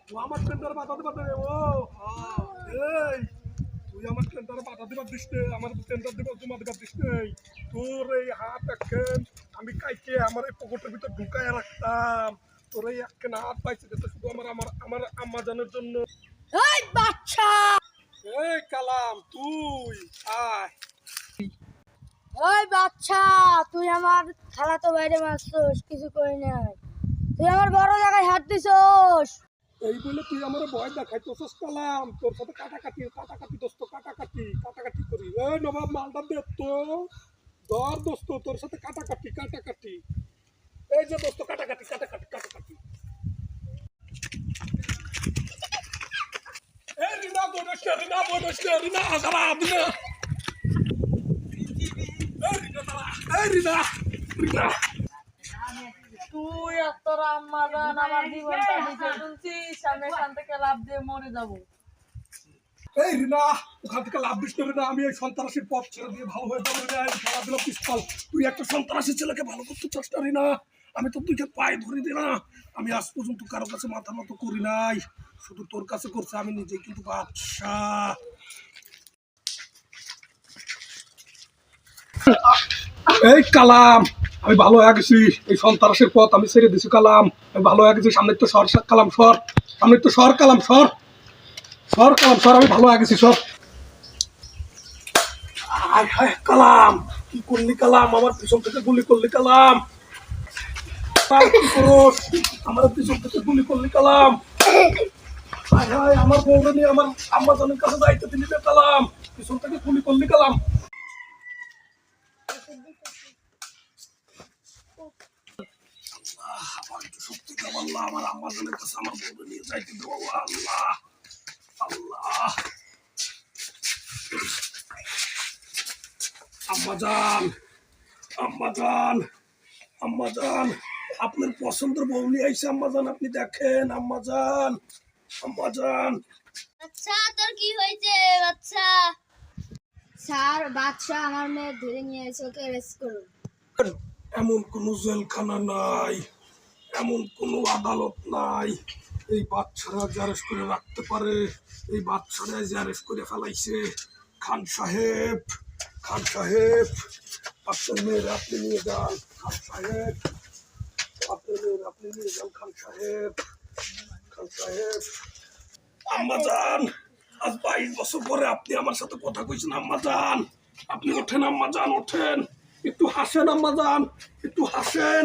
ও আমার টেন্ডার বাঁধাতে পারবে ও এই তুই আমার টেন্ডারে বাধা দিবার দিস নে আমার টেন্ডার দিব জমা দিবার দিস নেই তোর এই হাত একখান আমি কাইকে আমার এই পকেটের ভিতর ঢুকায় রাখতাম তোর এই একখান হাত পাইছে যেটা শুধু আমার আমার আমার আম্মা জানের জন্য এই বাচ্চা এই কালাম তুই আয় ওই বাচ্চা তুই আমার খালাতো বাইরে মারছস কিছু কই নাই তুই আমার বড় জায়গায় হাত দিছস এই বলে তুই আমার ভয় দেখাইতেছস কালাম তোর সাথে কাটাকাটি দোস্ত কাটাকাটি করি এই নবাব মালটা দে তো ধর দোস্ত তোর সাথে কাটাকাটি এই যে দোস্ত কাটাকাটি এই রিনা রিনা আসারা আদনা এই রিনা তুই আর তোর আম্মা জান আমার জীবনটা দিতে শুনছিস আমি এখান থেকে লাভ দিয়ে মরে যাবো। এই রিনা ওখান থেকে লাভ দিস না আমি এই সন্ত্রাসীর পথ ছেড়ে দিয়ে ভালো হয়ে যাবো খেলা দিল পিস্তল তুই একটা সন্ত্রাসী ছেলেকে ভালো করতে চাস না রিনা আমি তো তুইকে পায়ে ধরে দিই না আমি আজ পর্যন্ত কারো কাছে মাথা মতো করি নাই শুধু তোর কাছে করছে আমি নিজে কিন্তু বাদশাহ এই কালাম আমি ভালো হয়ে গেছি এই সন্ত্রাসের পথ আমি ছেড়ে দিছি কালাম আমি ভালো হয়ে গেছি সামনে তো সর কালাম সর সামনে তো সর কালাম সর আমি ভালো হয়ে গেছি সর কালাম কি করলি কালাম আমার পিছন থেকে গুলি করলি কালাম কি করস আমার পিছন থেকে গুলি করলি কালাম আমার বউরে নিয়ে আমার আম্মা জানের কাছে যাইতে দিলি না কালাম পিছন থেকে গুলি করলি কালাম আমার একটু শক্তি দাও আল্লাহ আমার আম্মা জানের কাছে আমার বউরে নিয়ে যাইতে দেবো আল্লাহ আল্লাহ আম্মাজান আপনার পছন্দের বউ নিয়ে আইসে আম্মাজান আপনি দেখেন আম্মাজান আচ্ছা তোর কি হয়েছে বাচ্চা স্যার বাচ্চা আমার মেয়ে ধরে নিয়ে এসে ওকে অ্যারেস্ট করুন এমন কোনো জেলখানা নাই এমন কোনো আদালত নাই এই বাচ্চারা অ্যারেস্ট করে রাখতে পারে এই বাচ্চারা অ্যারেস্ট করে ফেলাইছে খান সাহেব আপনার মেয়ের আপনি নিয়ে যান খান সাহেব আপনার মেয়ের আপনি নিয়ে যান খান সাহেব আম্মাজান আজ 22 বছর পরে আপনি আমার সাথে কথা কইছেন আম্মাজান আপনি ওঠেন আম্মাজান ওঠেন একটু হাসেন আম্মাজান একটু হাসেন